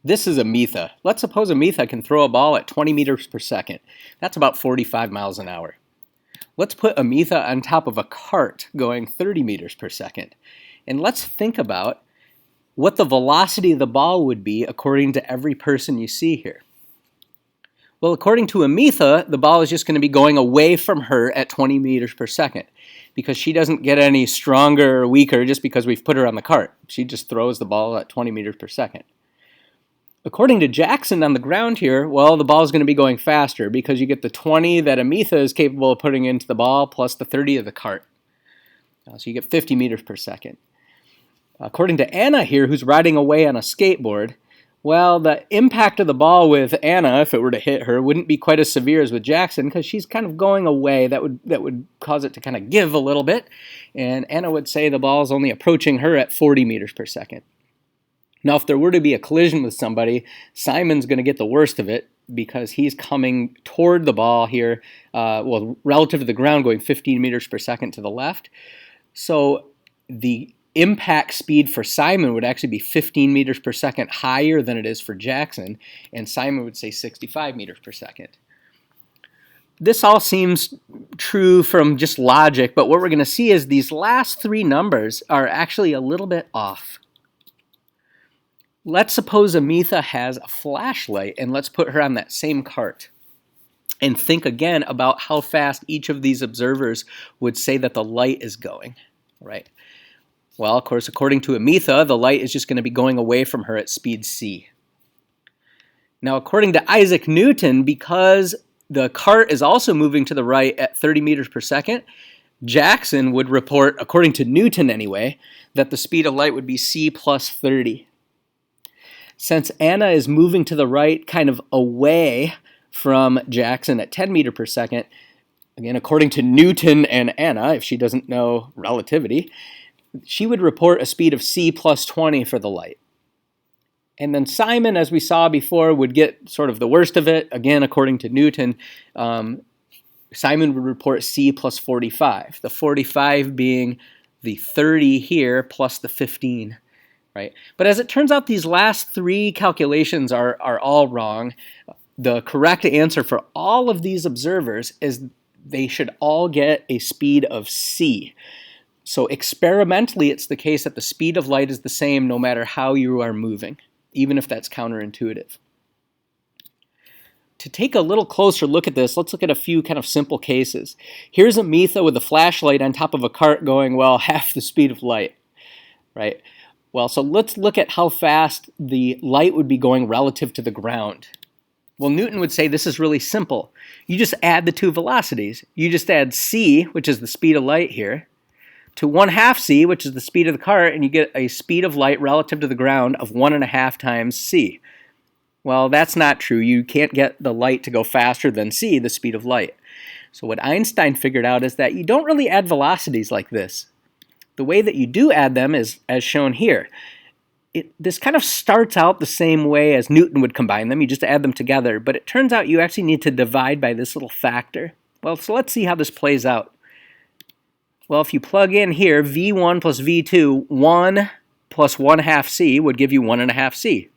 This is Ametha. Let's suppose Ametha can throw a ball at 20 meters per second. That's about 45 miles an hour. Let's put Ametha on top of a cart going 30 meters per second. And let's think about what the velocity of the ball would be according to every person you see here. Well, according to Ametha, the ball is just going to be going away from her at 20 meters per second because she doesn't get any stronger or weaker just because we've put her on the cart. She just throws the ball at 20 meters per second. According to Jackson on the ground here, well, the ball is going to be going faster because you get the 20 that Ametha is capable of putting into the ball plus the 30 of the cart. So you get 50 meters per second. According to Anna here, who's riding away on a skateboard, well, the impact of the ball with Anna, if it were to hit her, wouldn't be quite as severe as with Jackson because she's kind of going away. That would cause it to kind of give a little bit. And Anna would say the ball is only approaching her at 40 meters per second. Now, if there were to be a collision with somebody, Simon's going to get the worst of it because he's coming toward the ball here, relative to the ground, going 15 meters per second to the left. So the impact speed for Simon would actually be 15 meters per second higher than it is for Jackson, and Simon would say 65 meters per second. This all seems true from just logic, but what we're going to see is these last three numbers are actually a little bit off. Let's suppose Ametha has a flashlight, and let's put her on that same cart. And think again about how fast each of these observers would say that the light is going, right? Well, of course, according to Ametha, the light is just going to be going away from her at speed c. Now, according to Isaac Newton, because the cart is also moving to the right at 30 meters per second, Jackson would report, according to Newton anyway, that the speed of light would be c plus 30. Since Anna is moving to the right kind of away from Jackson at 10 meters per second, again, according to Newton and Anna, if she doesn't know relativity, she would report a speed of c plus 20 for the light. And then Simon, as we saw before, would get sort of the worst of it. Again, according to Newton, Simon would report c plus 45, the 45 being the 30 here plus the 15. Right? But as it turns out, these last three calculations are all wrong. The correct answer for all of these observers is they should all get a speed of c. So experimentally, it's the case that the speed of light is the same no matter how you are moving, even if that's counterintuitive. To take a little closer look at this, let's look at a few kind of simple cases. Here's Ametha with a flashlight on top of a cart going, well, half the speed of light, right? Well, so let's look at how fast the light would be going relative to the ground. Well, Newton would say this is really simple. You just add the two velocities. You just add c, which is the speed of light here, to 1/2 c, which is the speed of the cart, and you get a speed of light relative to the ground of 1.5 times c. Well, that's not true. You can't get the light to go faster than c, the speed of light. So what Einstein figured out is that you don't really add velocities like this. The way that you do add them is as shown here. This kind of starts out the same way as Newton would combine them. You just add them together, but it turns out you actually need to divide by this little factor. Well, so let's see how this plays out. Well, if you plug in here, v1 plus v2, 1 plus 1/2 c would give you 1.5 c.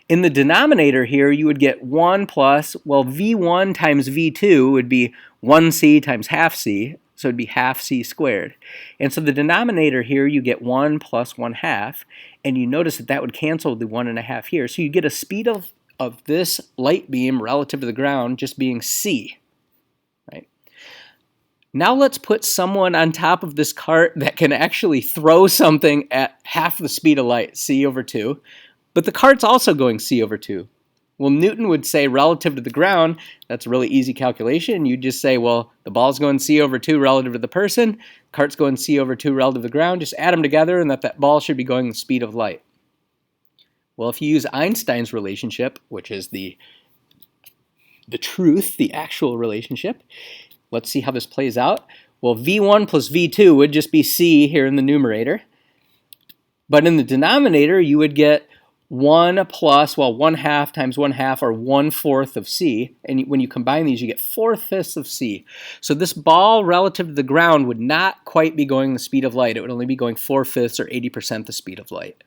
In the denominator here, you would get 1 plus, well, v1 times v2 would be 1c times 1/2 c. So it'd be 1/2 c squared. And so the denominator here, you get 1 plus 1/2, and you notice that that would cancel the 1.5 here. So you get a speed of this light beam relative to the ground just being c. Right? Now let's put someone on top of this cart that can actually throw something at half the speed of light, c over 2, but the cart's also going c over 2. Well, Newton would say relative to the ground, that's a really easy calculation. You just say, well, the ball's going c over 2 relative to the person, cart's going c over 2 relative to the ground. Just add them together and that ball should be going the speed of light. Well, if you use Einstein's relationship, which is the truth, the actual relationship, let's see how this plays out. Well, v1 plus v2 would just be c here in the numerator. But in the denominator, you would get 1 plus, well, 1/2 times 1/2, or 1/4 of c. And when you combine these, you get 4/5 of c. So this ball relative to the ground would not quite be going the speed of light. It would only be going 4/5 or 80% the speed of light.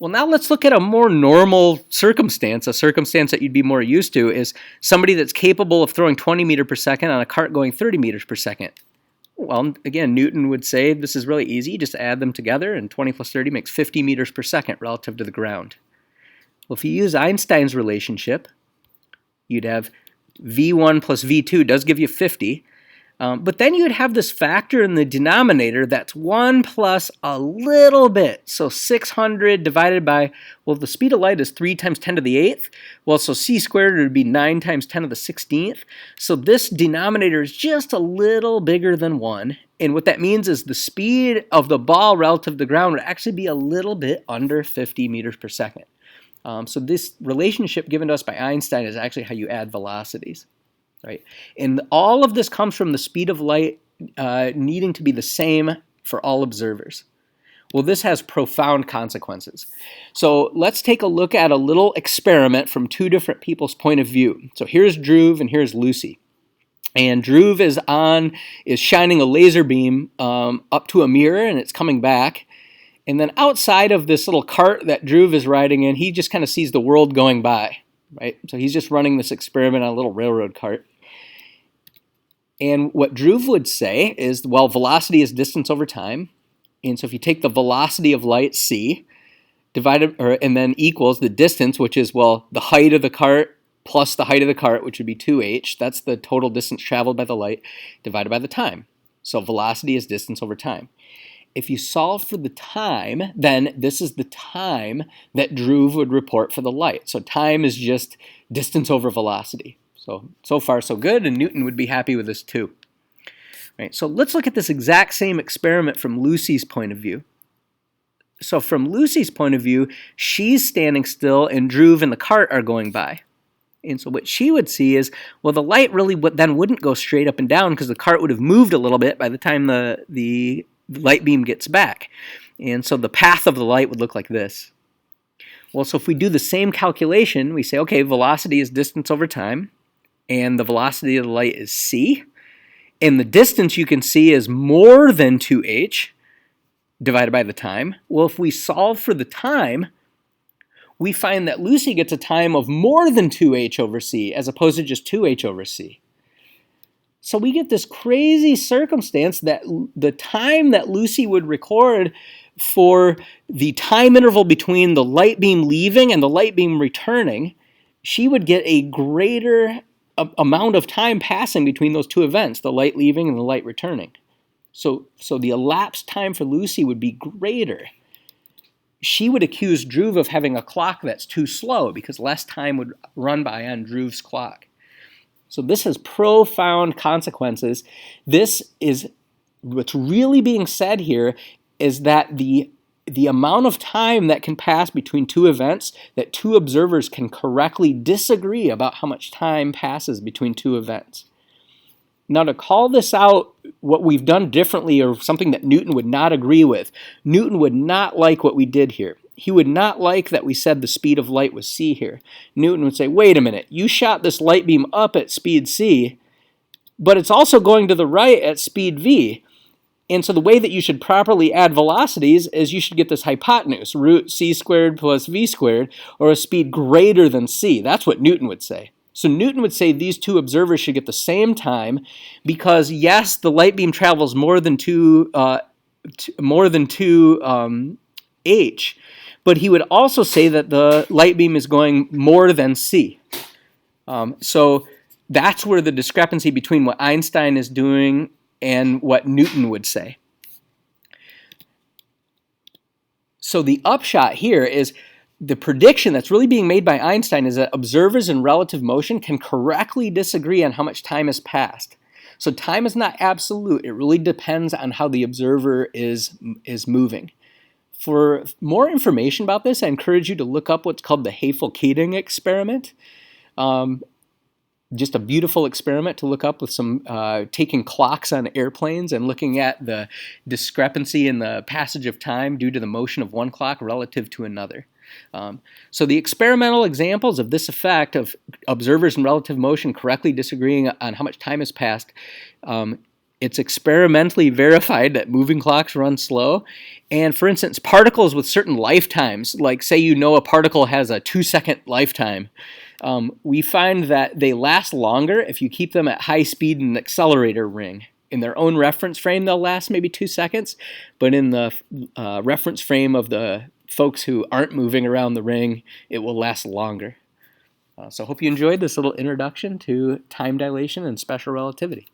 Well, now let's look at a more normal circumstance, a circumstance that you'd be more used to is somebody that's capable of throwing 20 meters per second on a cart going 30 meters per second. Well, again, Newton would say this is really easy, just add them together, and 20 plus 30 makes 50 meters per second relative to the ground. Well, if you use Einstein's relationship, you'd have V1 plus V2 does give you 50, but then you'd have this factor in the denominator that's 1 plus a little bit. So 600 divided by, well, the speed of light is 3 times 10 to the 8th. Well, so c squared would be 9 times 10 to the 16th. So this denominator is just a little bigger than 1. And what that means is the speed of the ball relative to the ground would actually be a little bit under 50 meters per second. So this relationship given to us by Einstein is actually how you add velocities. Right? And all of this comes from the speed of light needing to be the same for all observers. Well, this has profound consequences. So let's take a look at a little experiment from two different people's point of view. So here's Dhruv and here's Lucy. And Dhruv is shining a laser beam up to a mirror, and it's coming back. And then outside of this little cart that Dhruv is riding in, he just kind of sees the world going by. Right? So he's just running this experiment on a little railroad cart. And what Dhruv would say is, well, velocity is distance over time. And so if you take the velocity of light, c, and then equals the distance, which is, well, the height of the cart plus the height of the cart, which would be 2h. That's the total distance traveled by the light divided by the time. So velocity is distance over time. If you solve for the time, then this is the time that Dhruv would report for the light. So time is just distance over velocity. So far so good, and Newton would be happy with this too. Right, so let's look at this exact same experiment from Lucy's point of view. So from Lucy's point of view, she's standing still and Dhruv and the cart are going by. And so what she would see is, well, the light really then wouldn't go straight up and down because the cart would have moved a little bit by the time the light beam gets back. And so the path of the light would look like this. Well, so if we do the same calculation, we say, okay, velocity is distance over time, and the velocity of the light is c, and the distance you can see is more than 2h divided by the time. Well, if we solve for the time, we find that Lucy gets a time of more than 2h over c as opposed to just 2h over c. So we get this crazy circumstance that the time that Lucy would record for the time interval between the light beam leaving and the light beam returning, she would get a greater amount of time passing between those two events, the light leaving and the light returning. So the elapsed time for Lucy would be greater. She would accuse Dhruv of having a clock that's too slow because less time would run by on Dhruv's clock. So this has profound consequences. This is what's really being said here is that the amount of time that can pass between two events, that two observers can correctly disagree about how much time passes between two events. Now, to call this out, what we've done differently or something that Newton would not agree with, Newton would not like what we did here. He would not like that we said the speed of light was c here. Newton would say, wait a minute, you shot this light beam up at speed c, but it's also going to the right at speed v. And so the way that you should properly add velocities is you should get this hypotenuse, root c squared plus v squared, or a speed greater than c. That's what Newton would say. So Newton would say these two observers should get the same time because, yes, the light beam travels more than 2h, but he would also say that the light beam is going more than c. So that's where the discrepancy between what Einstein is doing and what Newton would say. So the upshot here is the prediction that's really being made by Einstein is that observers in relative motion can correctly disagree on how much time has passed. So time is not absolute. It really depends on how the observer is moving. For more information about this, I encourage you to look up what's called the Haefel-Keating experiment. Just a beautiful experiment to look up with some taking clocks on airplanes and looking at the discrepancy in the passage of time due to the motion of one clock relative to another. So the experimental examples of this effect of observers in relative motion correctly disagreeing on how much time has passed It's experimentally verified that moving clocks run slow. And for instance, particles with certain lifetimes, like say you know a particle has a 2-second lifetime, we find that they last longer if you keep them at high speed in an accelerator ring. In their own reference frame, they'll last maybe 2 seconds, but in the reference frame of the folks who aren't moving around the ring, it will last longer. So I hope you enjoyed this little introduction to time dilation and special relativity.